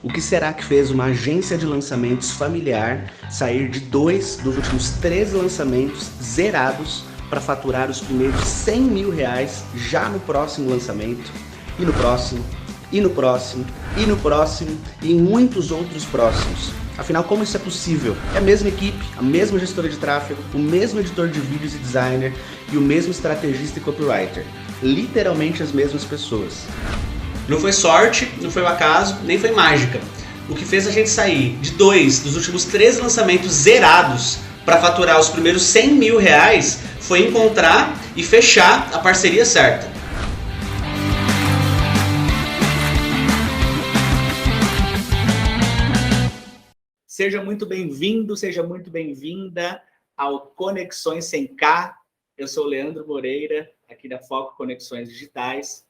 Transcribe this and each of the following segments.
O que será que fez uma agência de lançamentos familiar sair de 2 dos últimos 3 lançamentos zerados para faturar os primeiros 100 mil reais já no próximo lançamento, e no próximo, e no próximo, e no próximo, e em muitos outros próximos? Afinal, como isso é possível? É a mesma equipe, a mesma gestora de tráfego, o mesmo editor de vídeos e designer e o mesmo estrategista e copywriter. Literalmente as mesmas pessoas. Não foi sorte, não foi o acaso, nem foi mágica. O que fez a gente sair de 2 dos últimos 3 lançamentos zerados para faturar os primeiros 100 mil reais foi encontrar e fechar a parceria certa. Seja muito bem-vindo, seja muito bem-vinda ao Conexões 100K. Eu sou o Leandro Moreira, aqui da Foco Conexões Digitais,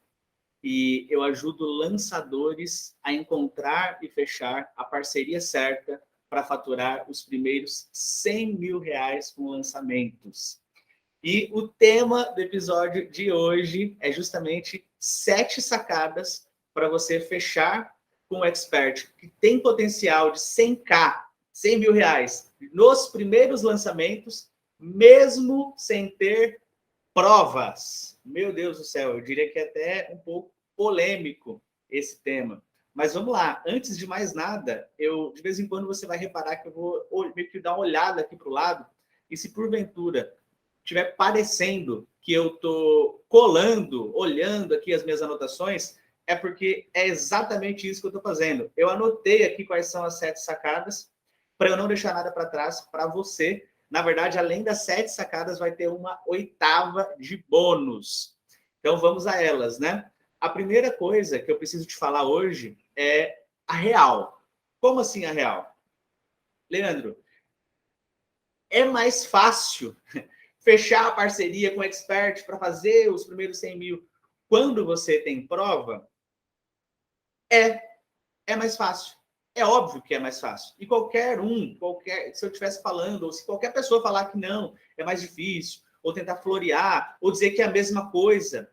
e eu ajudo lançadores a encontrar e fechar a parceria certa para faturar os primeiros 100 mil reais com lançamentos. E o tema do episódio de hoje é justamente 7 sacadas para você fechar com o expert que tem potencial de 100K, 100 mil reais, nos primeiros lançamentos, mesmo sem ter provas. Meu Deus do céu, eu diria que é até um pouco polêmico esse tema. Mas vamos lá, antes de mais nada, de vez em quando você vai reparar que eu vou meio que dar uma olhada aqui para o lado, e se porventura estiver parecendo que eu estou colando, olhando aqui as minhas anotações, é porque é exatamente isso que eu estou fazendo. Eu anotei aqui quais são as 7 sacadas, para eu não deixar nada para trás para você. Na verdade, além das 7 sacadas, vai ter uma 8ª de bônus. Então, vamos a elas, né? A primeira coisa que eu preciso te falar hoje é a real. Como assim a real? Leandro, é mais fácil fechar a parceria com o expert para fazer os primeiros 100 mil quando você tem prova? É mais fácil. É óbvio que é mais fácil. E se eu estivesse falando, ou se qualquer pessoa falar que não, é mais difícil, ou tentar florear, ou dizer que é a mesma coisa.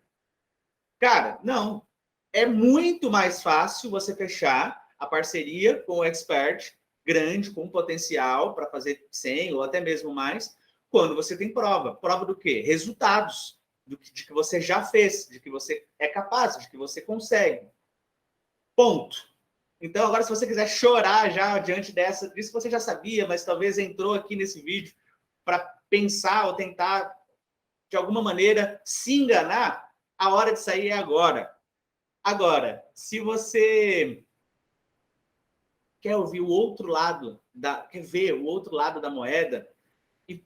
Cara, não. É muito mais fácil você fechar a parceria com o expert grande, com potencial para fazer 100 ou até mesmo mais, quando você tem prova. Prova do quê? Resultados. De que você já fez, de que você é capaz, de que você consegue. Ponto. Então, agora, se você quiser chorar já diante disso que você já sabia, mas talvez entrou aqui nesse vídeo para pensar ou tentar, de alguma maneira, se enganar, a hora de sair é agora. Agora, se você quer ouvir o outro lado, quer ver o outro lado da moeda e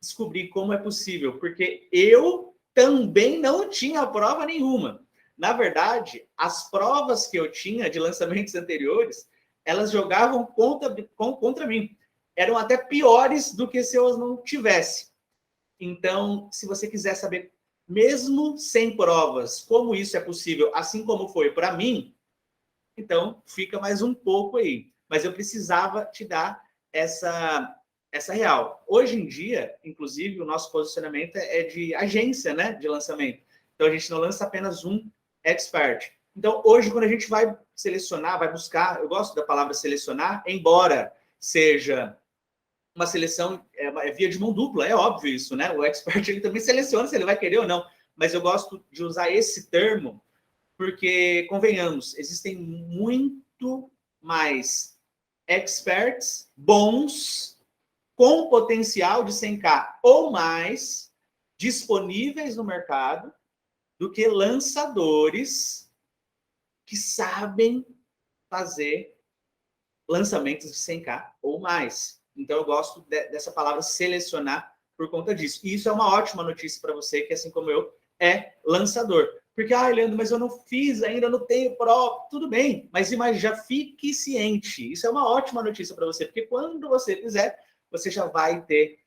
descobrir como é possível, porque eu também não tinha prova nenhuma. Na verdade, as provas que eu tinha de lançamentos anteriores, elas jogavam contra mim. Eram até piores do que se eu não tivesse. Então, se você quiser saber, mesmo sem provas, como isso é possível, assim como foi para mim, então fica mais um pouco aí. Mas eu precisava te dar essa real. Hoje em dia, inclusive, o nosso posicionamento é de agência, né, de lançamento. Então, a gente não lança apenas um expert. Então, hoje, quando a gente vai selecionar, vai buscar, eu gosto da palavra selecionar, embora seja uma seleção, é via de mão dupla, é óbvio isso, né? O expert, ele também seleciona se ele vai querer ou não, mas eu gosto de usar esse termo porque, convenhamos, existem muito mais experts bons com potencial de 100K ou mais disponíveis no mercado do que lançadores que sabem fazer lançamentos de 100K ou mais. Então, eu gosto dessa palavra selecionar por conta disso. E isso é uma ótima notícia para você, que assim como eu, é lançador. Porque, Leandro, mas eu não fiz ainda, não tenho prova. Tudo bem, mas já fique ciente. Isso é uma ótima notícia para você, porque quando você fizer, você já vai ter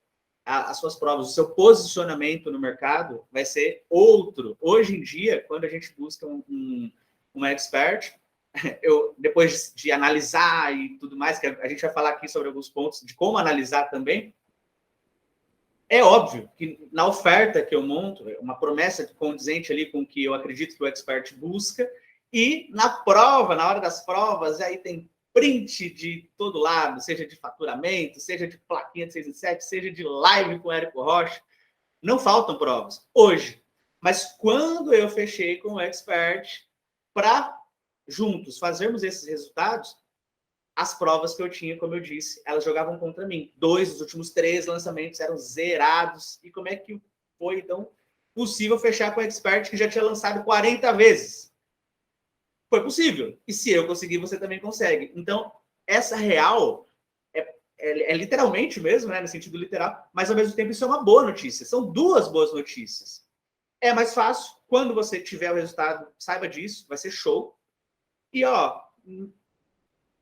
as suas provas, o seu posicionamento no mercado vai ser outro. Hoje em dia, quando a gente busca um expert, depois de analisar e tudo mais, que a gente vai falar aqui sobre alguns pontos de como analisar também, é óbvio que na oferta que eu monto, uma promessa condizente ali com o que eu acredito que o expert busca, E na prova, na hora das provas, aí tem print de todo lado, seja de faturamento, seja de plaquinha de 6 em 7, seja de live com o Érico Rocha. Não faltam provas, hoje. Mas quando eu fechei com o Expert para juntos fazermos esses resultados, as provas que eu tinha, como eu disse, elas jogavam contra mim. 2 dos últimos 3 lançamentos eram zerados. E como é que foi, então, possível fechar com o Expert que já tinha lançado 40 vezes? Foi possível. E se eu conseguir, você também consegue. Então, essa real é literalmente mesmo, né, no sentido literal, mas ao mesmo tempo isso é uma boa notícia. São 2 boas notícias. É mais fácil. Quando você tiver o resultado, saiba disso, vai ser show. E, ó,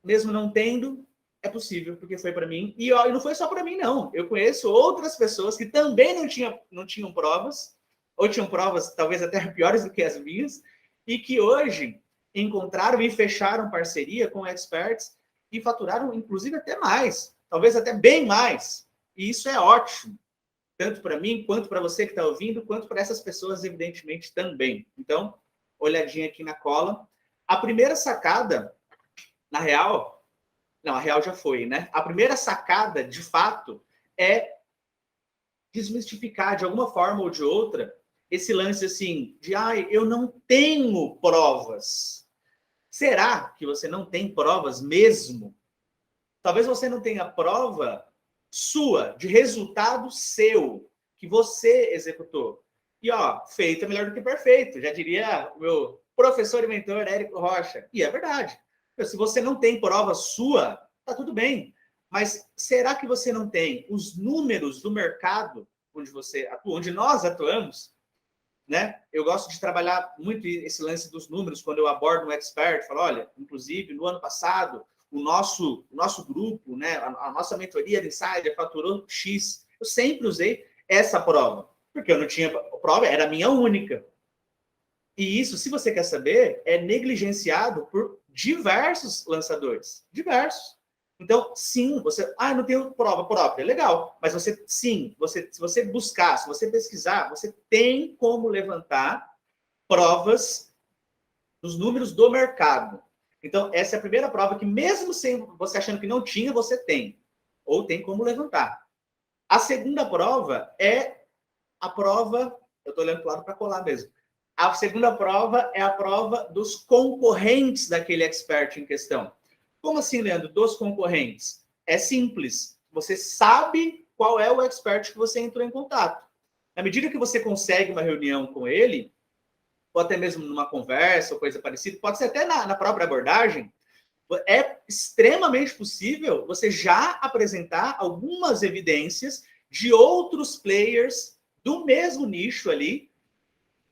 mesmo não tendo, é possível, porque foi para mim. E, ó, e não foi só para mim, não. Eu conheço outras pessoas que também não tinham provas, ou tinham provas talvez até piores do que as minhas, e que hoje encontraram e fecharam parceria com experts e faturaram, inclusive, até mais. Talvez até bem mais. E isso é ótimo. Tanto para mim, quanto para você que está ouvindo, quanto para essas pessoas, evidentemente, também. Então, olhadinha aqui na cola. A primeira sacada, na real... Não, a real já foi, né? A primeira sacada, de fato, é desmistificar, de alguma forma ou de outra, esse lance, assim, de, eu não tenho provas. Será que você não tem provas mesmo? Talvez você não tenha prova sua, de resultado seu, que você executou. E, ó, feito é melhor do que perfeito. Já diria o meu professor e mentor, Érico Rocha. E é verdade. Se você não tem prova sua, tá tudo bem. Mas será que você não tem os números do mercado onde você atua, onde nós atuamos? Né? Eu gosto de trabalhar muito esse lance dos números quando eu abordo um expert. Falo, olha, inclusive, no ano passado, o nosso grupo, né, a nossa mentoria de Insider faturou X. Eu sempre usei essa prova, porque eu não tinha prova, era a minha única. E isso, se você quer saber, é negligenciado por diversos lançadores. Diversos. Então, sim, você... não tenho prova própria. Legal. Mas você, sim, se você buscar, se você pesquisar, você tem como levantar provas dos números do mercado. Então, essa é a primeira prova que, mesmo sem você achando que não tinha, você tem. Ou tem como levantar. A segunda prova é a prova... Eu estou olhando para o lado para colar mesmo. A segunda prova é a prova dos concorrentes daquele expert em questão. Como assim, Leandro? Dos concorrentes? É simples. Você sabe qual é o expert que você entrou em contato. Na medida que você consegue uma reunião com ele, ou até mesmo numa conversa ou coisa parecida, pode ser até na própria abordagem, é extremamente possível você já apresentar algumas evidências de outros players do mesmo nicho ali,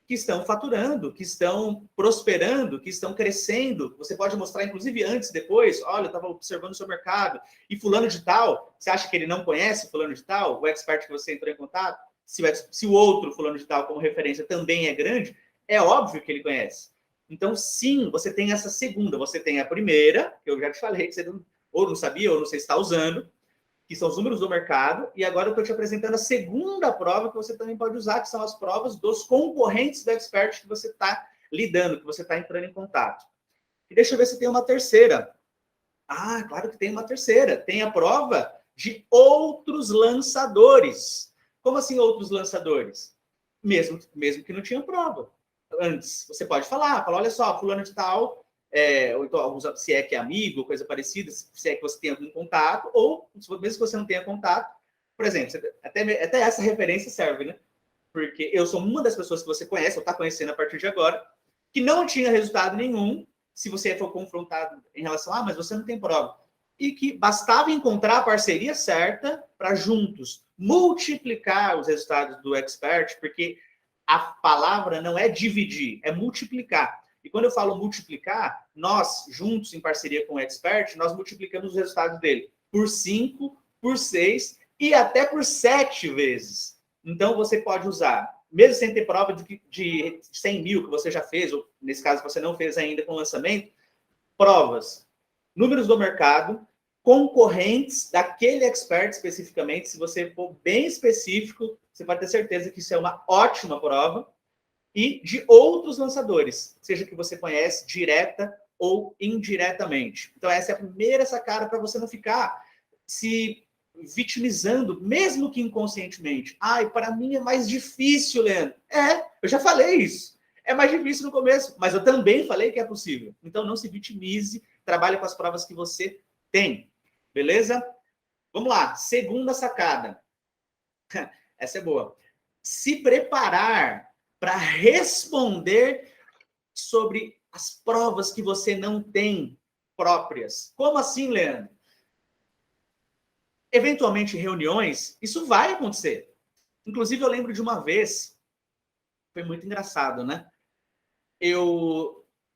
que estão faturando, que estão prosperando, que estão crescendo. Você pode mostrar, inclusive, antes, depois. Olha, eu estava observando o seu mercado. E fulano de tal, você acha que ele não conhece fulano de tal? O expert que você entrou em contato? Se o outro fulano de tal, como referência, também é grande, é óbvio que ele conhece. Então, sim, você tem essa segunda. Você tem a primeira, que eu já te falei, que você ou não sabia, ou não sei se está usando, que são os números do mercado, e agora eu estou te apresentando a segunda prova que você também pode usar, que são as provas dos concorrentes do expert que você está lidando, que você está entrando em contato. E deixa eu ver se tem uma terceira. Claro que tem uma terceira. Tem a prova de outros lançadores. Como assim outros lançadores? Mesmo que não tinha prova antes. Você pode falar, olha só, fulano de tal... ou então, se é que é amigo, coisa parecida, se é que você tem algum contato, ou mesmo que você não tenha contato, por exemplo, até essa referência serve, né? Porque eu sou uma das pessoas que você conhece, ou está conhecendo a partir de agora, que não tinha resultado nenhum, se você for confrontado em relação mas você não tem prova. E que bastava encontrar a parceria certa para juntos multiplicar os resultados do expert, porque a palavra não é dividir, é multiplicar. E quando eu falo multiplicar, nós, juntos, em parceria com o expert, nós multiplicamos os resultados dele por 5, por 6 e até por 7 vezes. Então, você pode usar, mesmo sem ter prova de 100 mil que você já fez, ou nesse caso você não fez ainda com o lançamento, provas, números do mercado, concorrentes daquele expert especificamente. Se você for bem específico, você pode ter certeza que isso é uma ótima prova. e de outros lançadores, seja que você conhece direta ou indiretamente. Então essa é a primeira sacada para você não ficar se vitimizando, mesmo que inconscientemente. Ai, para mim é mais difícil, Leandro. Eu já falei isso. É mais difícil no começo, mas eu também falei que é possível. Então não se vitimize, trabalhe com as provas que você tem. Beleza? Vamos lá. Segunda sacada. Essa é boa. Se preparar para responder sobre as provas que você não tem próprias. Como assim, Leandro? Eventualmente, reuniões, isso vai acontecer. Inclusive, eu lembro de uma vez, foi muito engraçado, né?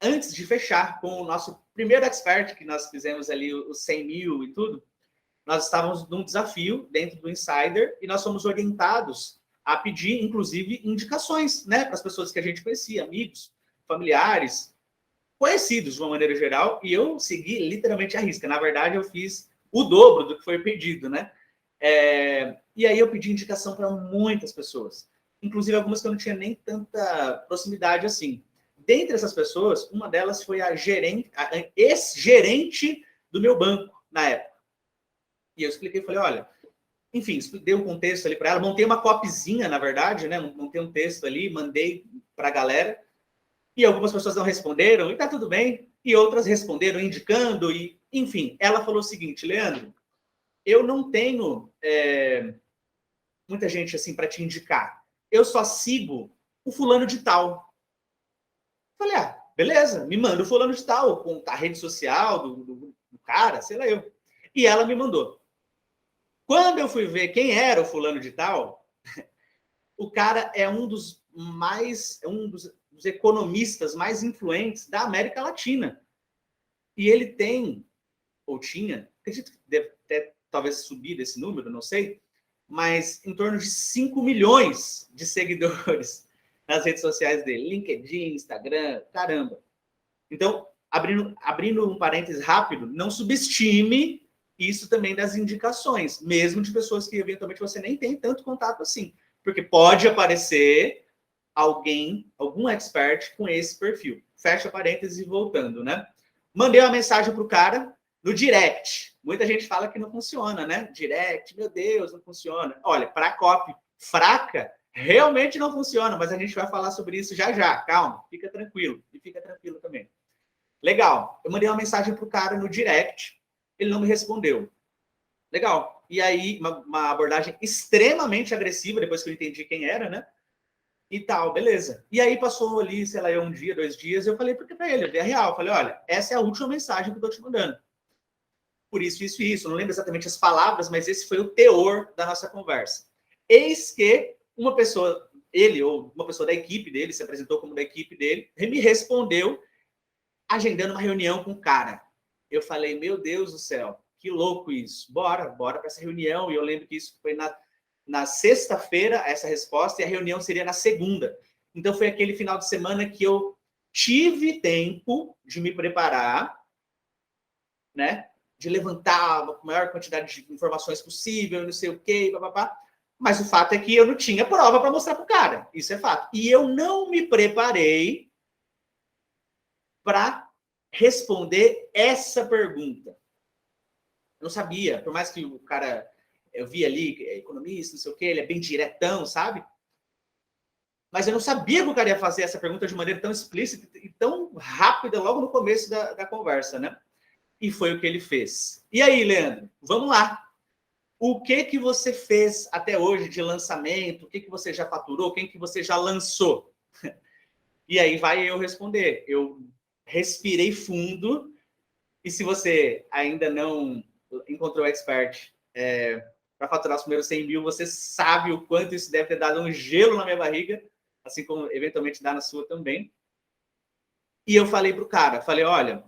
Antes de fechar com o nosso primeiro expert, que nós fizemos ali os 100 mil e tudo, nós estávamos num desafio dentro do Insider e nós fomos orientados a pedir, inclusive, indicações, né, para as pessoas que a gente conhecia, amigos, familiares, conhecidos de uma maneira geral, e eu segui literalmente a risca. Na verdade, eu fiz o dobro do que foi pedido, né? E aí eu pedi indicação para muitas pessoas, inclusive algumas que eu não tinha nem tanta proximidade assim. Dentre essas pessoas, uma delas foi a ex-gerente do meu banco na época. E eu expliquei, falei, olha, enfim, dei um contexto ali para ela, montei uma copyzinha, na verdade, né? Montei um texto ali, mandei para a galera, e algumas pessoas não responderam, e tá tudo bem, e outras responderam indicando, e enfim, ela falou o seguinte, Leandro, eu não tenho muita gente assim para te indicar, eu só sigo o fulano de tal. Falei, beleza, me manda o fulano de tal, com a rede social do cara, sei lá eu. E ela me mandou. Quando eu fui ver quem era o fulano de tal, o cara é um dos economistas mais influentes da América Latina. E ele tem, ou tinha, acredito que deve ter talvez subido esse número, não sei, mas em torno de 5 milhões de seguidores nas redes sociais dele, LinkedIn, Instagram, caramba. Então, abrindo um parênteses rápido, não subestime isso também das indicações, mesmo de pessoas que eventualmente você nem tem tanto contato assim, porque pode aparecer algum expert com esse perfil. Fecha parênteses e voltando, né? Mandei uma mensagem pro cara no direct. Muita gente fala que não funciona, né? Direct, meu Deus, não funciona. Olha, para copy fraca, realmente não funciona, mas a gente vai falar sobre isso já já. Calma, fica tranquilo. E fica tranquilo também. Legal. Eu mandei uma mensagem pro cara no direct, ele não me respondeu. Legal. E aí, uma abordagem extremamente agressiva, depois que eu entendi quem era, né? E tal, beleza. E aí passou ali, sei lá, um dia, 2 dias, eu falei para ele, é real, eu falei, olha, essa é a última mensagem que eu tô te mandando. Por isso, isso e isso. Eu não lembro exatamente as palavras, mas esse foi o teor da nossa conversa. Eis que uma pessoa, ele ou uma pessoa da equipe dele, se apresentou como da equipe dele, me respondeu agendando uma reunião com o cara. Eu falei, meu Deus do céu, que louco isso. Bora para essa reunião. E eu lembro que isso foi na sexta-feira, essa resposta, e a reunião seria na segunda. Então, foi aquele final de semana que eu tive tempo de me preparar, né? De levantar a maior quantidade de informações possível, não sei o quê, papapá. Mas o fato é que eu não tinha prova para mostrar para o cara. Isso é fato. E eu não me preparei para responder essa pergunta. Eu não sabia, por mais que o cara, eu vi ali, é economista, não sei o quê, ele é bem diretão, sabe? Mas eu não sabia que o cara ia fazer essa pergunta de maneira tão explícita e tão rápida logo no começo da conversa, né? E foi o que ele fez. E aí, Leandro, vamos lá. O que você fez até hoje de lançamento? O que você já faturou? Quem que você já lançou? E aí vai eu responder. Eu respirei fundo. E se você ainda não encontrou o expert para faturar os primeiros 100 mil, você sabe o quanto isso deve ter dado um gelo na minha barriga, assim como eventualmente dá na sua também. E eu falei para o cara, olha,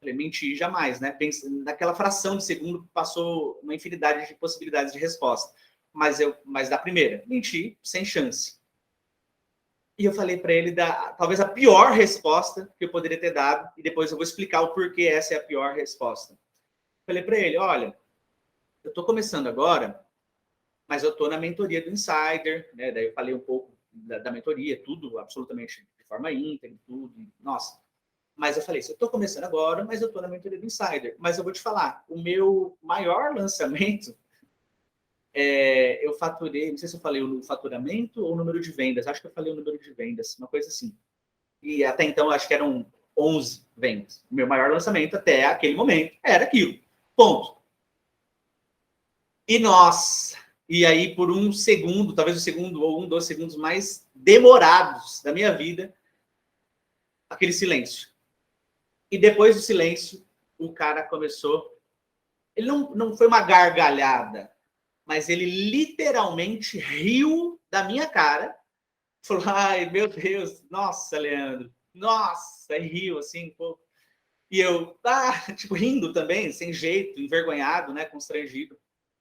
menti jamais, né? Naquela fração de segundo passou uma infinidade de possibilidades de resposta. Mas da primeira, menti sem chance. E eu falei para ele talvez a pior resposta que eu poderia ter dado, e depois eu vou explicar o porquê essa é a pior resposta. Falei para ele, olha, eu estou começando agora, mas eu estou na mentoria do Insider, né? Daí eu falei um pouco da mentoria, tudo absolutamente de forma íntegra, tudo. Nossa. Mas eu falei, eu estou começando agora, mas eu estou na mentoria do Insider. Mas eu vou te falar, o meu maior lançamento, eu faturei, não sei se eu falei o faturamento ou o número de vendas, acho que eu falei o número de vendas, uma coisa assim. E até então, acho que eram 11 vendas. O meu maior lançamento até aquele momento era aquilo. Ponto. E nossa, e aí por um segundo, talvez o segundo ou um dos segundos mais demorados da minha vida, aquele silêncio. E depois do silêncio, o cara começou... Ele não foi uma gargalhada, mas ele literalmente riu da minha cara. Falou, ai, meu Deus, nossa, Leandro, nossa, e riu assim, pô. E eu, tipo, rindo também, sem jeito, envergonhado, né, constrangido.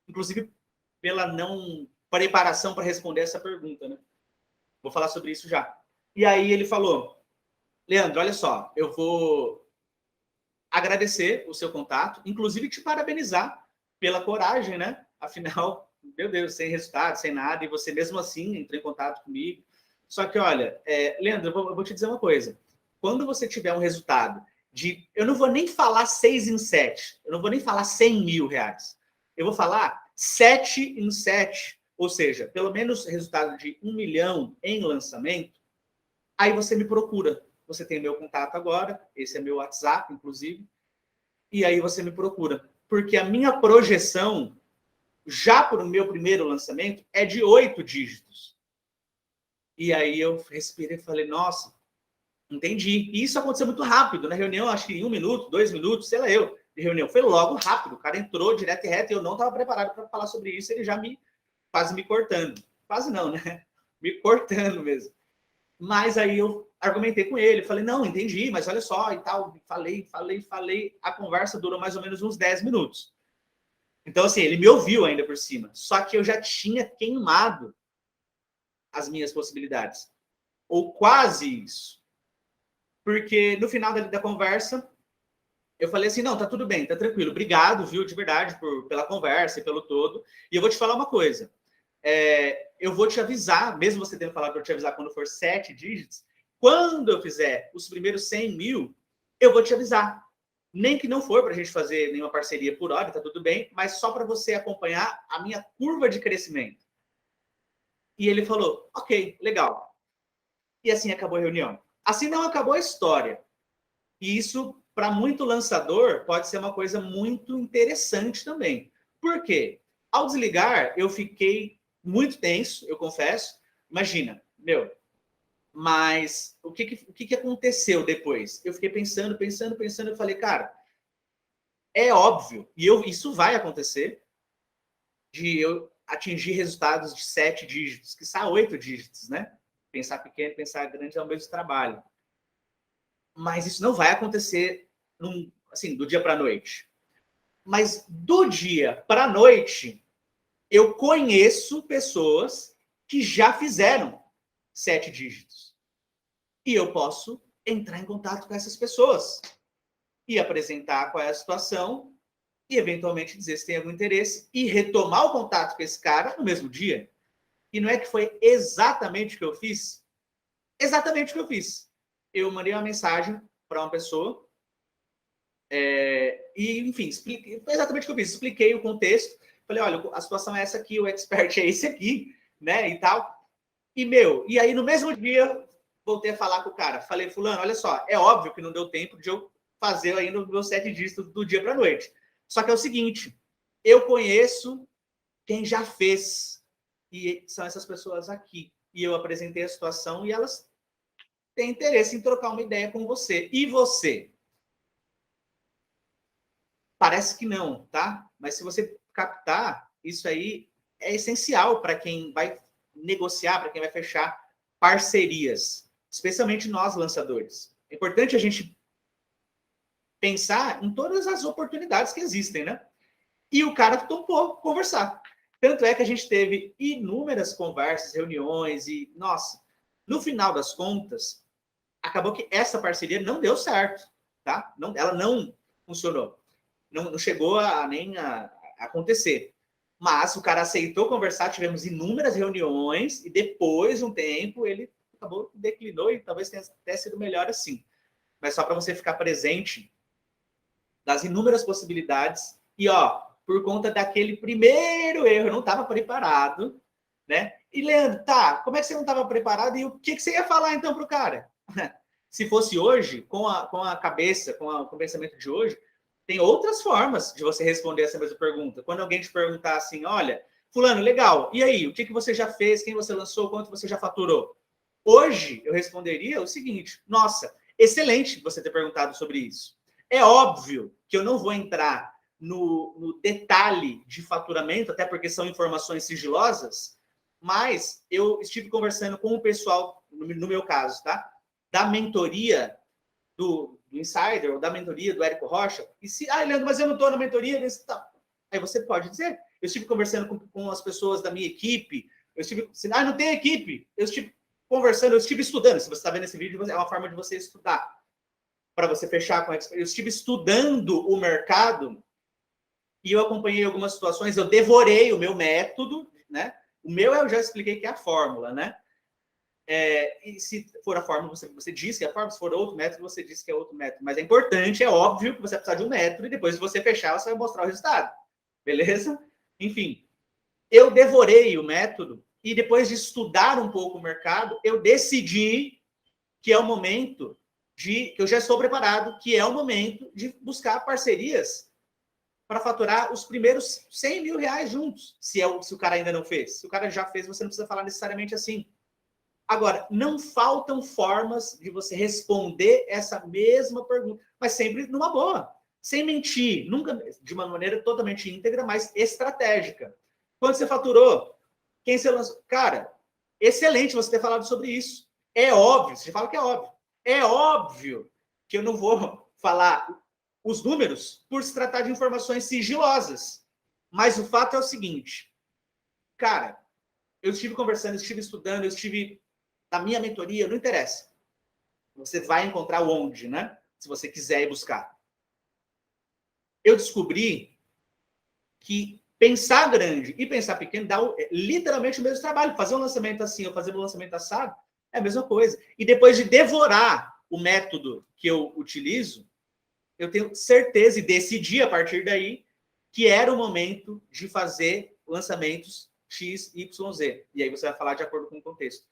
Inclusive, pela não preparação para responder essa pergunta, né? Vou falar sobre isso já. E aí ele falou, Leandro, olha só, eu vou agradecer o seu contato, inclusive te parabenizar pela coragem, né? Afinal, meu Deus, sem resultado, sem nada, e você mesmo assim entrou em contato comigo. Só que, olha, Leandro, eu vou te dizer uma coisa. Quando você tiver um resultado de... Eu não vou nem falar 6 em 7, eu não vou nem falar 100 mil reais. Eu vou falar 7 em 7, ou seja, pelo menos resultado de 1 milhão em lançamento, aí você me procura. Você tem meu contato agora, esse é meu WhatsApp, inclusive, e aí você me procura. Porque a minha projeção, já para o meu primeiro lançamento, é de 8 dígitos. E aí eu respirei e falei, nossa, entendi. E isso aconteceu muito rápido. Na reunião, acho que em 1 minuto, 2 minutos, sei lá eu, de reunião. Foi logo rápido. O cara entrou direto e reto e eu não estava preparado para falar sobre isso. Ele já quase me cortando. Quase não, né? Me cortando mesmo. Mas aí eu argumentei com ele, falei, não, entendi, mas olha só, e tal, falei. A conversa durou mais ou menos uns 10 minutos. Então, assim, ele me ouviu ainda por cima. Só que eu já tinha queimado as minhas possibilidades. Ou quase isso. Porque no final da conversa, eu falei assim, não, tá tudo bem, tá tranquilo. Obrigado, viu, de verdade, pela conversa e pelo todo. E eu vou te falar uma coisa. Eu vou te avisar, mesmo você tendo falado para eu te avisar quando for 7 dígitos, quando eu fizer os primeiros 100 mil, eu vou te avisar. Nem que não for para a gente fazer nenhuma parceria por hora, tá tudo bem, mas só para você acompanhar a minha curva de crescimento. E ele falou, ok, legal. E assim acabou a reunião. Assim não acabou a história. E isso, para muito lançador, pode ser uma coisa muito interessante também. Por quê? Ao desligar, eu fiquei muito tenso, eu confesso. Imagina, mas o que aconteceu depois? Eu fiquei pensando. Eu falei, cara, é óbvio, e isso vai acontecer, de eu atingir resultados de 7 dígitos, que são 8 dígitos, né? Pensar pequeno, pensar grande é o mesmo trabalho. Mas isso não vai acontecer assim, do dia para a noite. Mas do dia para a noite, eu conheço pessoas que já fizeram 7 dígitos. E eu posso entrar em contato com essas pessoas e apresentar qual é a situação e, eventualmente, dizer se tem algum interesse e retomar o contato com esse cara no mesmo dia. E não é que foi exatamente o que eu fiz? Exatamente o que eu fiz. Eu mandei uma mensagem para uma pessoa e, enfim, foi exatamente o que eu fiz. Expliquei o contexto. Falei, olha, a situação é essa aqui, o expert é esse aqui, né, e tal. E aí no mesmo dia, voltei a falar com o cara. Falei, fulano, olha só, é óbvio que não deu tempo de eu fazer ainda os meus 7 dígitos do dia para a noite. Só que é o seguinte, eu conheço quem já fez, e são essas pessoas aqui. E eu apresentei a situação e elas têm interesse em trocar uma ideia com você. E você? Parece que não, tá? Mas se você captar, isso aí é essencial para quem vai negociar, para quem vai fechar parcerias, especialmente nós lançadores. É importante a gente pensar em todas as oportunidades que existem, né? E o cara topou conversar. Tanto é que a gente teve inúmeras conversas, reuniões e, nossa, no final das contas, acabou que essa parceria não deu certo, tá? Ela não funcionou. Não chegou nem a acontecer. Mas o cara aceitou conversar, tivemos inúmeras reuniões, e depois de um tempo ele acabou, declinou, e talvez tenha até sido melhor assim. Mas só para você ficar presente das inúmeras possibilidades. E, ó, por conta daquele primeiro erro, eu não estava preparado, né? E, Leandro, tá, como é que você não estava preparado? E o que você ia falar, então, para o cara? Se fosse hoje, com a cabeça, com o pensamento de hoje, tem outras formas de você responder essa mesma pergunta. Quando alguém te perguntar assim, olha, fulano, legal, e aí, o que você já fez, quem você lançou, quanto você já faturou? Hoje, eu responderia o seguinte, nossa, excelente você ter perguntado sobre isso. É óbvio que eu não vou entrar no detalhe de faturamento, até porque são informações sigilosas, mas eu estive conversando com o pessoal, no meu caso, tá? Da mentoria do Insider, ou da mentoria do Érico Rocha, e se, Leandro, mas eu não estou na mentoria, aí você pode dizer, eu estive conversando com as pessoas da minha equipe, eu estive, não tem equipe, eu estive conversando, eu estive estudando, se você está vendo esse vídeo, é uma forma de você estudar, para você fechar com a experiência. Eu estive estudando o mercado, e eu acompanhei algumas situações, eu devorei o meu método, né? O meu eu já expliquei que é a fórmula, né? E se for a fórmula, você diz que é a fórmula, se for outro método, você diz que é outro método. Mas é importante, é óbvio que você vai precisar de um método, e depois de você fechar, você vai mostrar o resultado. Beleza? Enfim, eu devorei o método, e depois de estudar um pouco o mercado, eu decidi que é o momento que eu já estou preparado, que é o momento de buscar parcerias para faturar os primeiros 100 mil reais juntos, se o cara ainda não fez. Se o cara já fez, você não precisa falar necessariamente assim. Agora, não faltam formas de você responder essa mesma pergunta, mas sempre numa boa, sem mentir, nunca de uma maneira totalmente íntegra, mas estratégica. Quando você faturou, quem você lançou? Cara, excelente você ter falado sobre isso. É óbvio, você fala que é óbvio. É óbvio que eu não vou falar os números por se tratar de informações sigilosas. Mas o fato é o seguinte, cara, eu estive conversando, eu estive estudando, eu estive na minha mentoria, não interessa. Você vai encontrar onde, né? Se você quiser ir buscar. Eu descobri que pensar grande e pensar pequeno dá literalmente o mesmo trabalho. Fazer um lançamento assim ou fazer um lançamento assado é a mesma coisa. E depois de devorar o método que eu utilizo, eu tenho certeza e decidi a partir daí que era o momento de fazer lançamentos X, Y, Z. E aí você vai falar de acordo com o contexto.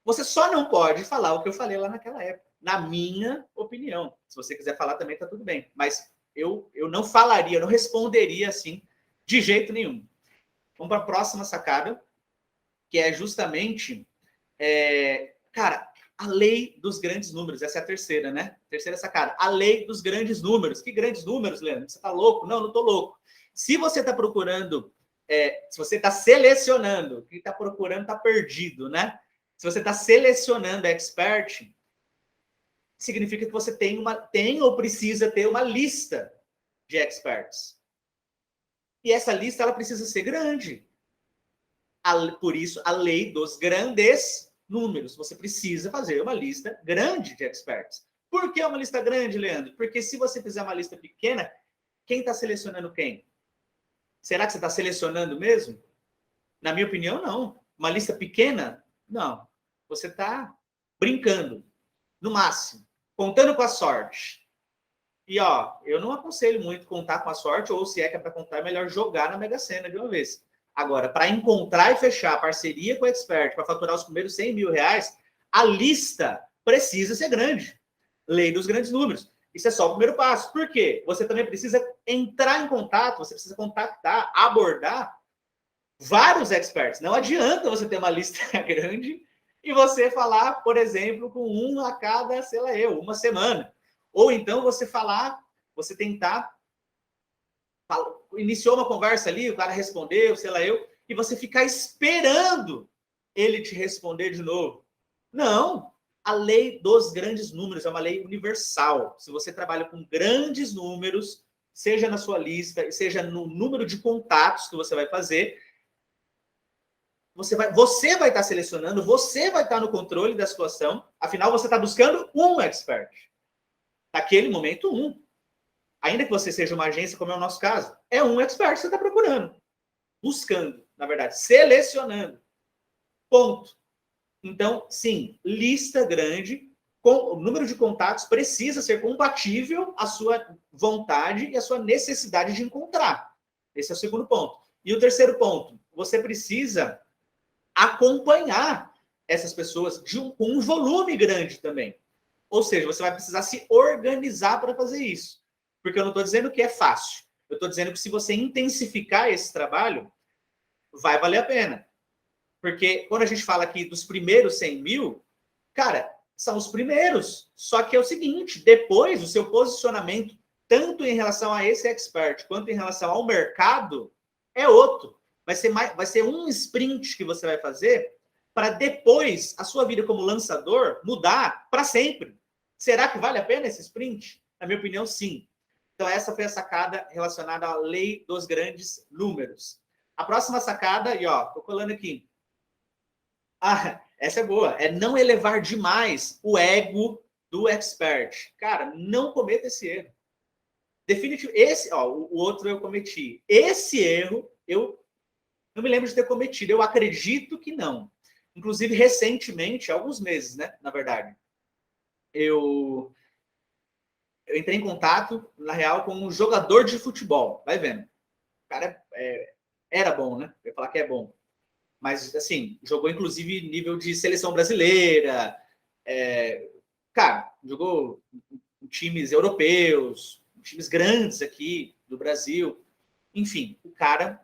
Você só não pode falar o que eu falei lá naquela época, na minha opinião. Se você quiser falar também, tá tudo bem. Mas eu não falaria, eu não responderia assim de jeito nenhum. Vamos para a próxima sacada, que é justamente, cara, a lei dos grandes números. Essa é a terceira, né? Terceira sacada. A lei dos grandes números. Que grandes números, Leandro? Você tá louco? Não tô louco. Se você está procurando, se você está selecionando, quem está procurando está perdido, né? Se você está selecionando expert, significa que você tem ou precisa ter uma lista de experts. E essa lista ela precisa ser grande. Por isso, a lei dos grandes números. Você precisa fazer uma lista grande de experts. Por que uma lista grande, Leandro? Porque se você fizer uma lista pequena, quem está selecionando quem? Será que você está selecionando mesmo? Na minha opinião, não. Uma lista pequena, não. Você está brincando, no máximo, contando com a sorte. E, eu não aconselho muito contar com a sorte, ou se é que é para contar, é melhor jogar na Mega Sena de uma vez. Agora, para encontrar e fechar parceria com o expert, para faturar os primeiros 100 mil reais, a lista precisa ser grande. Lei dos grandes números. Isso é só o primeiro passo. Por quê? Você também precisa entrar em contato, você precisa contactar, abordar vários experts. Não adianta você ter uma lista grande e você falar, por exemplo, com um a cada, sei lá uma semana. Ou então você tentar, iniciou uma conversa ali, o cara respondeu, sei lá e você ficar esperando ele te responder de novo. Não, a lei dos grandes números é uma lei universal. Se você trabalha com grandes números, seja na sua lista, seja no número de contatos que você vai fazer, você vai estar selecionando, você vai estar no controle da situação, afinal você está buscando um expert. Naquele momento, um. Ainda que você seja uma agência, como é o nosso caso, é um expert que você está procurando. buscando, na verdade, selecionando. Ponto. Então, sim, lista grande, com o número de contatos precisa ser compatível à sua vontade e à sua necessidade de encontrar. Esse é o segundo ponto. E o terceiro ponto, você precisa acompanhar essas pessoas com um volume grande também. Ou seja, você vai precisar se organizar para fazer isso. Porque eu não estou dizendo que é fácil. Eu estou dizendo que se você intensificar esse trabalho, vai valer a pena. Porque quando a gente fala aqui dos primeiros 100 mil, cara, são os primeiros. Só que é o seguinte, depois o seu posicionamento, tanto em relação a esse expert, quanto em relação ao mercado, é outro. Vai ser um sprint que você vai fazer para depois a sua vida como lançador mudar para sempre. Será que vale a pena esse sprint? Na minha opinião, sim. Então, essa foi a sacada relacionada à lei dos grandes números. A próxima sacada, e ó, tô colando aqui. Ah, essa é boa. É não elevar demais o ego do expert. Cara, não cometa esse erro. Definitivo. Esse, ó, o outro eu cometi. Esse erro, eu não me lembro de ter cometido. Eu acredito que não. Inclusive, recentemente, alguns meses, né? Na verdade, eu entrei em contato, na real, com um jogador de futebol. Vai vendo. O cara era bom, né? Eu ia falar que é bom. Mas, assim, jogou, inclusive, nível de seleção brasileira. Cara, jogou em times europeus, times grandes aqui do Brasil. Enfim, o cara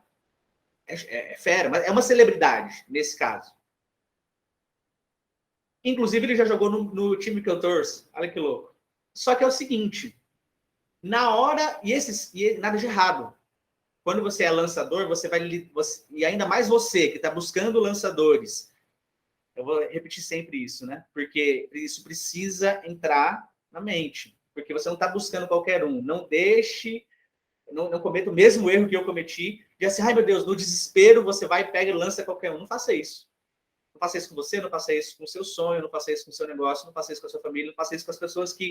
é fera, mas é uma celebridade, nesse caso. Inclusive, ele já jogou no time que eu torço. Olha que louco. Só que é o seguinte, na hora... E nada de errado. Quando você é lançador, e ainda mais você, que está buscando lançadores. Eu vou repetir sempre isso, né? Porque isso precisa entrar na mente. Porque você não está buscando qualquer um. Não deixe... Não cometa o mesmo erro que eu cometi. De assim, ai meu Deus, no desespero você vai, pega e lança qualquer um. Não faça isso. Não faça isso com você, não faça isso com o seu sonho, não faça isso com o seu negócio, não faça isso com a sua família, não faça isso com as pessoas com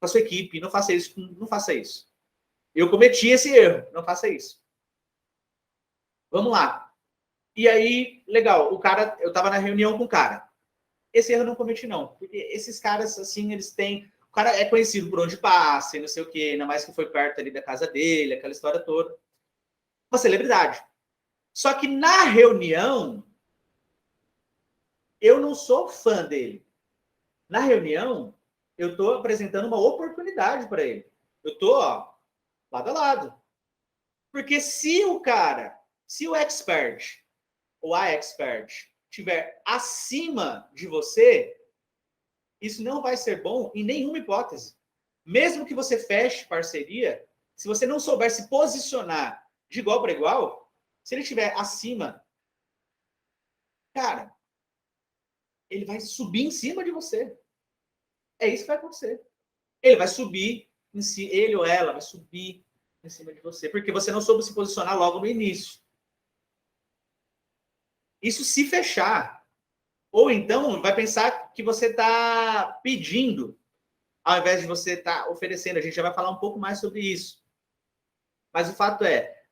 a sua equipe, não faça isso. Eu cometi esse erro, não faça isso. Vamos lá. E aí, legal, eu estava na reunião com o cara. Esse erro eu não cometi, não. Porque esses caras, assim, eles têm... O cara é conhecido por onde passa, e não sei o quê, ainda mais que foi perto ali da casa dele, aquela história toda. Uma celebridade. Só que na reunião, eu não sou fã dele. Na reunião, eu estou apresentando uma oportunidade para ele. Eu estou, lado a lado. Porque se o expert ou a expert estiver acima de você, isso não vai ser bom em nenhuma hipótese. Mesmo que você feche parceria, se você não souber se posicionar de igual para igual, se ele estiver acima, cara, ele vai subir em cima de você. É isso que vai acontecer. Ele vai subir em si, ele ou ela vai subir em cima de você, porque você não soube se posicionar logo no início. Isso se fechar. Ou então vai pensar que você está pedindo, ao invés de você estar oferecendo. A gente já vai falar um pouco mais sobre isso. Mas o fato é,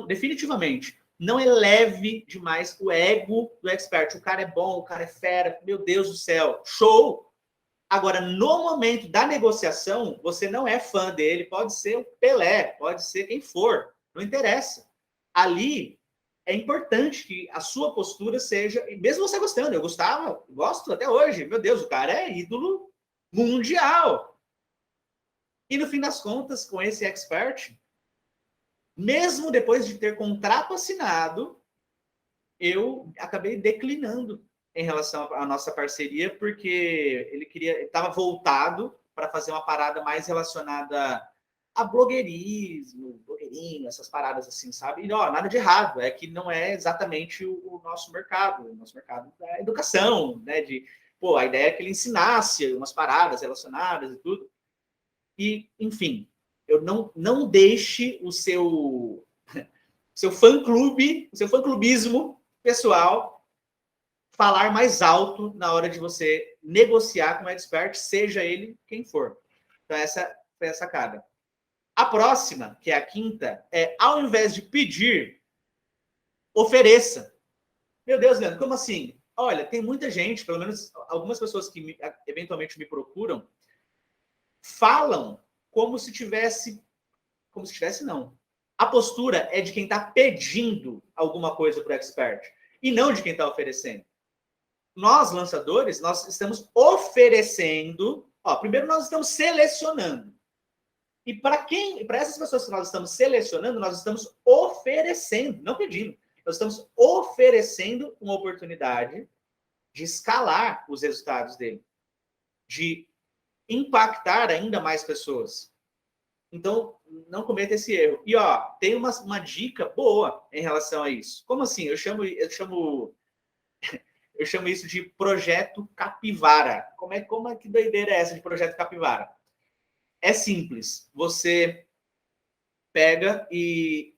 definitivamente, não eleve demais o ego do expert. O cara é bom, o cara é fera, meu Deus do céu, show! Agora, no momento da negociação, você não é fã dele, pode ser o Pelé, pode ser quem for, não interessa. Ali é importante que a sua postura seja, e mesmo você gostando, eu gosto até hoje, meu Deus, o cara é ídolo mundial. E no fim das contas, com esse expert, mesmo depois de ter contrato assinado, eu acabei declinando em relação à nossa parceria, porque ele estava voltado para fazer uma parada mais relacionada a blogueirismo, essas paradas assim, sabe? E não, nada de errado, é que não é exatamente o nosso mercado. O nosso mercado é a educação, né? A ideia é que ele ensinasse umas paradas relacionadas e tudo. E, enfim, eu não deixe o seu fã-clube, o seu fã-clubismo pessoal falar mais alto na hora de você negociar com o expert, seja ele quem for. Então, essa foi a sacada. A próxima, que é a quinta, ao invés de pedir, Ofereça. Meu Deus, Leandro, como assim? Olha, tem muita gente, pelo menos algumas pessoas que eventualmente me procuram, falam como se tivesse não. A postura é de quem está pedindo alguma coisa para o expert e não de quem está oferecendo. Nós, lançadores, nós estamos oferecendo. Primeiro nós estamos selecionando. E para essas pessoas que nós estamos selecionando, nós estamos oferecendo, não pedindo. Nós estamos oferecendo uma oportunidade de escalar os resultados dele, de impactar ainda mais pessoas. Então, não cometa esse erro. E, tem uma dica boa em relação a isso. Como assim? Eu chamo isso de projeto capivara. Como é que doideira é essa de projeto capivara? É simples. Você pega e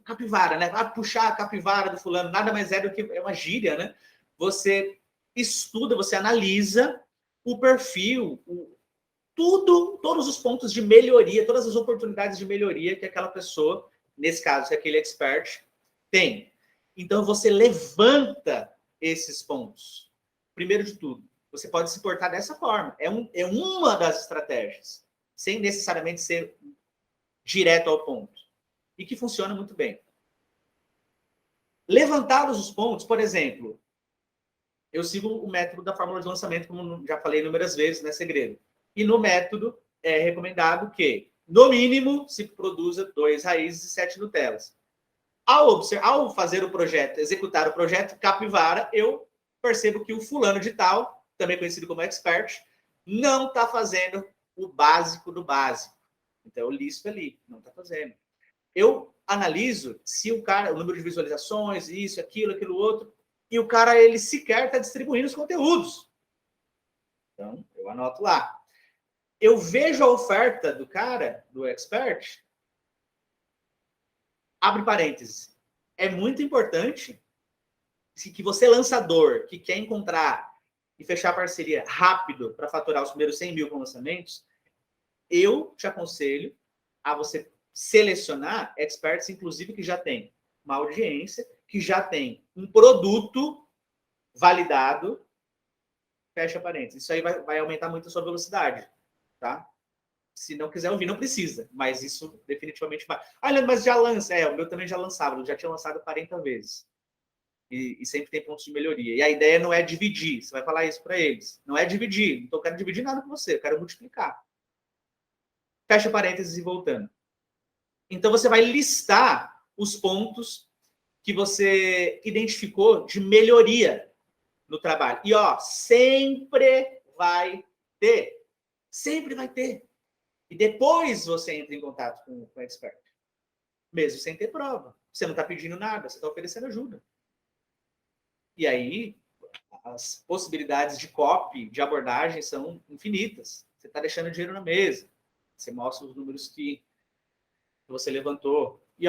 capivara, né? Puxar a capivara do fulano, nada mais é do que é uma gíria, né? Você estuda, você analisa o perfil, todos os pontos de melhoria, todas as oportunidades de melhoria que aquela pessoa, nesse caso, que aquele expert, tem. Então, você levanta esses pontos. Primeiro de tudo, você pode se portar dessa forma. É uma das estratégias, sem necessariamente ser direto ao ponto. E que funciona muito bem. Levantados os pontos, por exemplo, eu sigo o método da fórmula de lançamento, como já falei inúmeras vezes, não é segredo. E no método é recomendado que, no mínimo, se produza 2 raízes e 7 Nutellas. Ao fazer o projeto, executar o projeto Capivara, eu percebo que o fulano de tal, também conhecido como expert, não está fazendo o básico do básico. Então, eu listo ali, não está fazendo. Eu analiso se o número de visualizações, isso, aquilo outro, e o cara, ele sequer está distribuindo os conteúdos. Então, eu anoto lá. Eu vejo a oferta do cara, do expert, abre parênteses. É muito importante que você, lançador, que quer encontrar e fechar parceria rápido para faturar os primeiros 100 mil com lançamentos, eu te aconselho a você selecionar experts, inclusive, que já tem uma audiência, que já tem um produto validado, fecha parênteses. Isso aí vai aumentar muito a sua velocidade, tá? Se não quiser ouvir, não precisa, mas isso definitivamente vai. Mas já lança. O meu também já lançava, eu já tinha lançado 40 vezes. E sempre tem pontos de melhoria. E a ideia não é dividir, você vai falar isso para eles. Não é dividir, não quero dividir nada com você, eu quero multiplicar. Fecha parênteses e voltando. Então, você vai listar os pontos que você identificou de melhoria no trabalho. E, sempre vai ter. Sempre vai ter. E depois você entra em contato com o expert. Mesmo sem ter prova. Você não está pedindo nada, você está oferecendo ajuda. E aí, as possibilidades de copy, de abordagem, são infinitas. Você está deixando dinheiro na mesa. Você mostra os números que você levantou. E,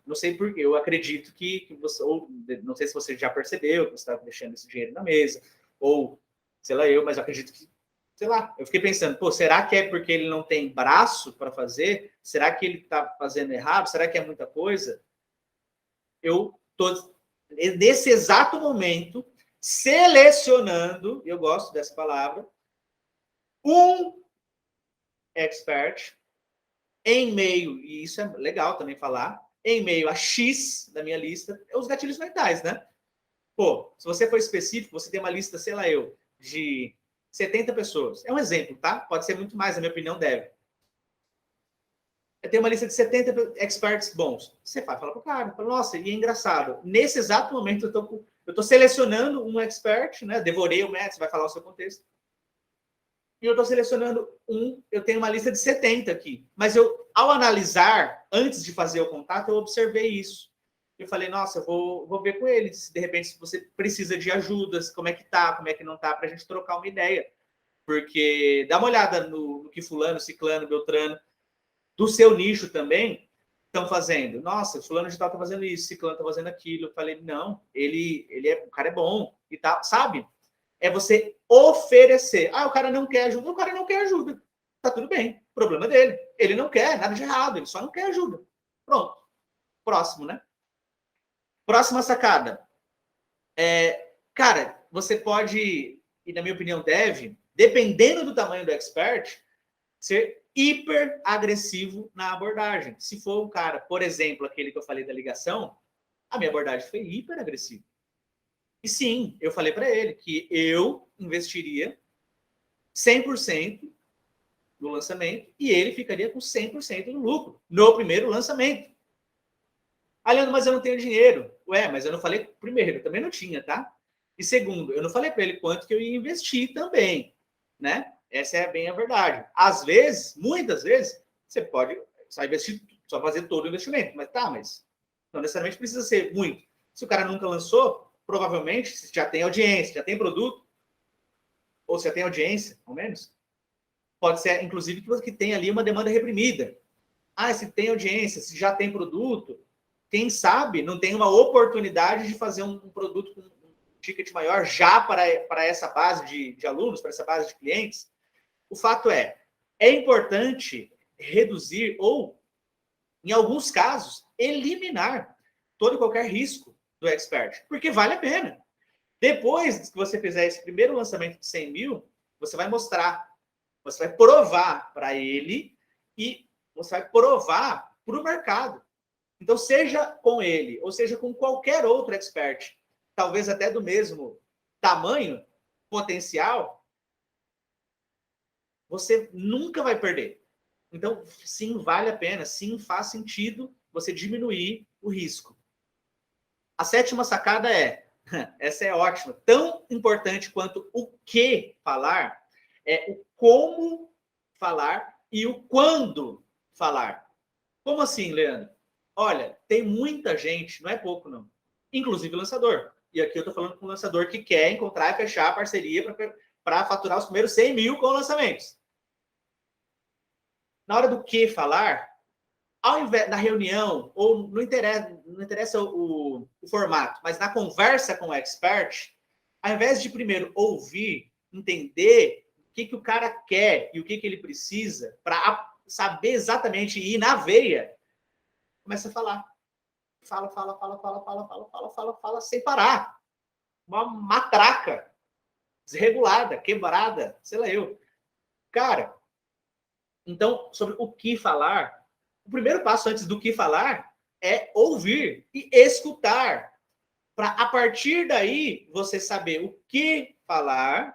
não sei porquê, eu acredito que você, ou não sei se você já percebeu que você está deixando esse dinheiro na mesa, ou, sei lá, mas eu acredito que, sei lá, eu fiquei pensando, será que é porque ele não tem braço para fazer? Será que ele está fazendo errado? Será que é muita coisa? Eu estou, nesse exato momento, selecionando, eu gosto dessa palavra, um expert em meio, e isso é legal também falar, em meio a X da minha lista, os gatilhos mentais, né? Se você for específico, você tem uma lista, sei lá, de 70 pessoas. É um exemplo, tá? Pode ser muito mais, na minha opinião, deve. Eu tenho uma lista de 70 experts bons. Você vai falar pro cara, nossa, e é engraçado. Nesse exato momento, eu tô selecionando um expert, né? Devorei o método, você vai falar o seu contexto. E eu estou selecionando eu tenho uma lista de 70 aqui. Mas ao analisar, antes de fazer o contato, eu observei isso. Eu falei, nossa, eu vou ver com ele, se de repente se você precisa de ajudas, como é que tá, como é que não tá, para a gente trocar uma ideia. Porque dá uma olhada no que fulano, ciclano, beltrano, do seu nicho também, estão fazendo. Nossa, fulano de tal está fazendo isso, ciclano está fazendo aquilo. Eu falei, não, o cara é bom e tal, sabe? É você oferecer. O cara não quer ajuda. O cara não quer ajuda. Tá tudo bem. Problema dele. Ele não quer, nada de errado. Ele só não quer ajuda. Pronto. Próximo, né? Próxima sacada. Cara, você pode, e na minha opinião deve, dependendo do tamanho do expert, ser hiper agressivo na abordagem. Se for um cara, por exemplo, aquele que eu falei da ligação, a minha abordagem foi hiper agressiva. E sim, eu falei para ele que eu investiria 100% no lançamento e ele ficaria com 100% do lucro no primeiro lançamento. Ah, Leandro, mas eu não tenho dinheiro. Ué, mas eu não falei primeiro, eu também não tinha, tá? E segundo, eu não falei para ele quanto que eu ia investir também, né? Essa é bem a verdade. Às vezes, muitas vezes, você pode só investir, só fazer todo o investimento, mas não necessariamente precisa ser muito. Se o cara nunca lançou, provavelmente, se já tem audiência, já tem produto, ou se já tem audiência, ao menos, pode ser, inclusive, que tem ali uma demanda reprimida. Ah, se tem audiência, se já tem produto, quem sabe não tem uma oportunidade de fazer um produto com um ticket maior já para essa base de alunos, para essa base de clientes. O fato é importante reduzir ou, em alguns casos, eliminar todo e qualquer risco do expert, porque vale a pena. Depois que você fizer esse primeiro lançamento de 100 mil, você vai mostrar, você vai provar para ele e você vai provar para o mercado. Então, seja com ele, ou seja com qualquer outro expert, talvez até do mesmo tamanho, potencial, você nunca vai perder. Então, sim, vale a pena, sim, faz sentido você diminuir o risco. A sétima sacada essa é ótima, tão importante quanto o que falar, é o como falar e o quando falar. Como assim, Leandro? Olha, tem muita gente, não é pouco não, inclusive lançador. E aqui eu estou falando com um lançador que quer encontrar e fechar a parceria para faturar os primeiros 100 mil com lançamentos. Na hora do que falar, ao invés da reunião, ou não interessa o formato, mas na conversa com o expert, ao invés de primeiro ouvir, entender o que o cara quer e o que ele precisa, para saber exatamente ir na veia, começa a falar. Fala, sem parar. Uma matraca desregulada, quebrada, sei lá eu. Cara, então, sobre o que falar, o primeiro passo antes do que falar é ouvir e escutar. Para, a partir daí, você saber o que falar,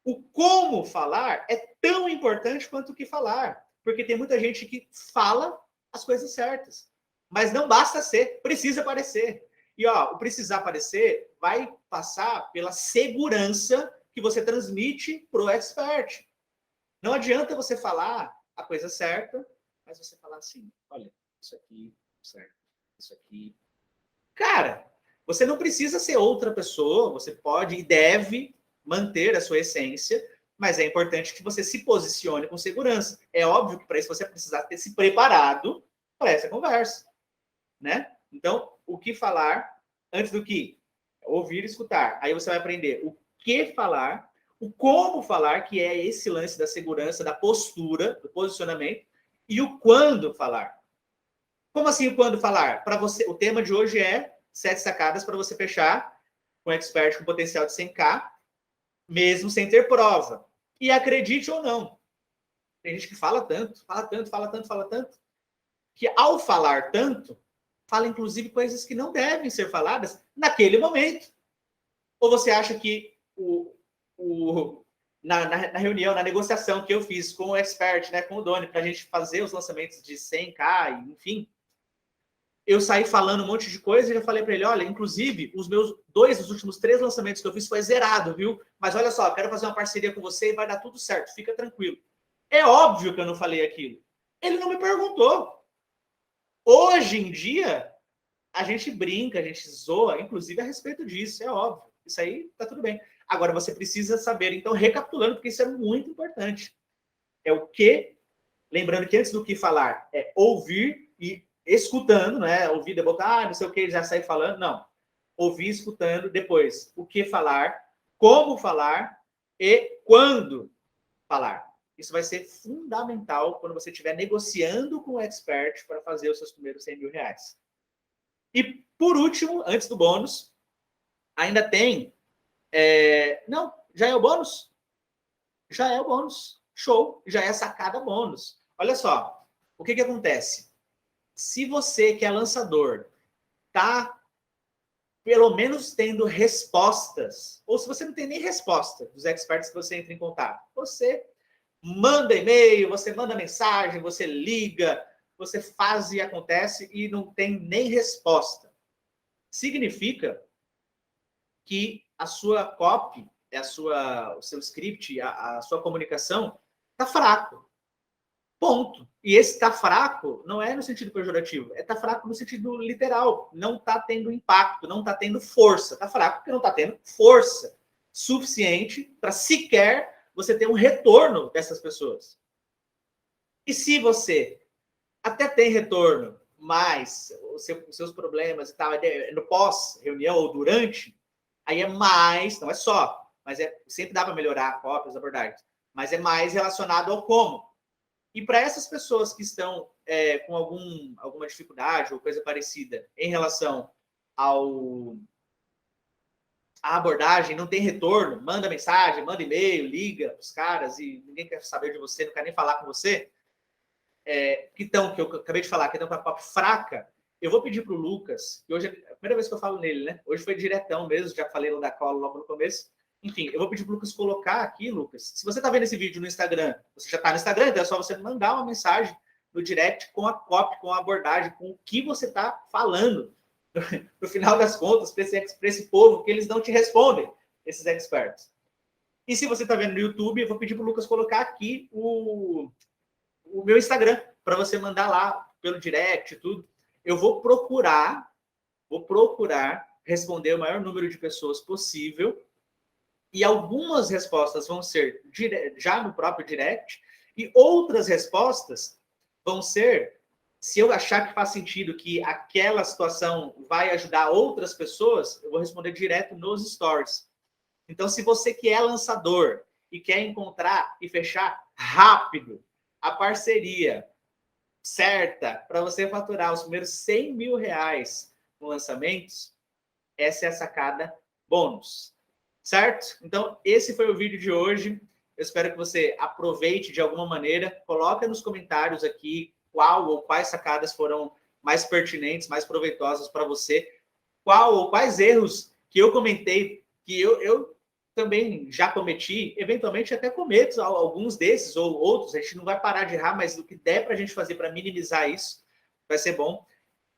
o como falar é tão importante quanto o que falar. Porque tem muita gente que fala as coisas certas. Mas não basta ser, precisa parecer. E ó, o precisar parecer vai passar pela segurança que você transmite para o expert. Não adianta você falar a coisa certa, mas você falar assim, olha, isso aqui, certo, isso aqui. Cara, você não precisa ser outra pessoa, você pode e deve manter a sua essência, mas é importante que você se posicione com segurança. É óbvio que para isso você precisa ter se preparado para essa conversa, né? Então, o que falar antes do que? Ouvir e escutar. Aí você vai aprender o que falar, o como falar, que é esse lance da segurança, da postura, do posicionamento, e o quando falar. Como assim o quando falar? Para você, o tema de hoje é 7 sacadas para você fechar com um expert com potencial de 100k, mesmo sem ter prova. E acredite ou não, tem gente que fala tanto, que ao falar tanto, fala inclusive coisas que não devem ser faladas naquele momento. Ou você acha que na reunião, na negociação que eu fiz com o expert, né, com o Doni, para a gente fazer os lançamentos de 100k, enfim, eu saí falando um monte de coisa e já falei para ele, olha, inclusive, os últimos 3 lançamentos que eu fiz foi zerado, viu? Mas olha só, quero fazer uma parceria com você e vai dar tudo certo, fica tranquilo. É óbvio que eu não falei aquilo. Ele não me perguntou. Hoje em dia, a gente brinca, a gente zoa, inclusive a respeito disso, é óbvio. Isso aí tá tudo bem. Agora, você precisa saber, então, recapitulando, porque isso é muito importante. É o que, lembrando que antes do que falar, é ouvir e escutando, né? Ouvir, debotar, não sei o que, já sair falando. Não. Ouvir, escutando, depois, o que falar, como falar e quando falar. Isso vai ser fundamental quando você estiver negociando com o expert para fazer os seus primeiros 100 mil reais. E por último, antes do bônus, ainda tem... Não, já é o bônus? Já é o bônus. Show, já é sacada bônus. Olha só, o que acontece? Se você que é lançador tá pelo menos tendo respostas, ou se você não tem nem resposta dos experts que você entra em contato, você manda e-mail, você manda mensagem, você liga, você faz e acontece e não tem nem resposta. Significa que a sua copy, o seu script, a sua comunicação está fraco. Ponto. E esse tá fraco não é no sentido pejorativo, tá fraco no sentido literal. Não tá tendo impacto, não tá tendo força. Tá fraco porque não tá tendo força suficiente para sequer você ter um retorno dessas pessoas. E se você até tem retorno, mas os seus problemas e tal, no pós-reunião ou durante, aí é mais, não é só, mas sempre dá para melhorar cópias, abordagens, mas é mais relacionado ao como. E para essas pessoas que estão com alguma dificuldade ou coisa parecida em relação à abordagem, não tem retorno, manda mensagem, manda e-mail, liga os caras e ninguém quer saber de você, não quer nem falar com você, que eu acabei de falar, que estão com a copy fraca, eu vou pedir para o Lucas, que hoje é a primeira vez que eu falo nele, né? Hoje foi diretão mesmo, já falei no da cola logo no começo. Enfim, eu vou pedir para o Lucas colocar aqui, Lucas. Se você está vendo esse vídeo no Instagram, você já está no Instagram, então é só você mandar uma mensagem no direct com a copy, com a abordagem, com o que você está falando. No final das contas, para esse povo, que eles não te respondem, esses experts. E se você está vendo no YouTube, eu vou pedir para o Lucas colocar aqui o meu Instagram, para você mandar lá pelo direct e tudo. Eu vou procurar responder o maior número de pessoas possível. E algumas respostas vão ser já no próprio direct, e outras respostas vão ser, se eu achar que faz sentido, que aquela situação vai ajudar outras pessoas, eu vou responder direto nos stories. Então, se você que é lançador e quer encontrar e fechar rápido a parceria certa para você faturar os primeiros 100 mil reais no lançamentos, essa é a sacada bônus. Certo? Então, esse foi o vídeo de hoje. Eu espero que você aproveite de alguma maneira. Coloca nos comentários aqui qual ou quais sacadas foram mais pertinentes, mais proveitosas para você. Qual ou quais erros que eu comentei, que eu também já cometi, eventualmente até cometo alguns desses ou outros. A gente não vai parar de errar, mas o que der para a gente fazer para minimizar isso vai ser bom.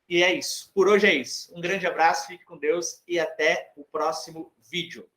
E é isso. Por hoje é isso. Um grande abraço, fique com Deus e até o próximo vídeo.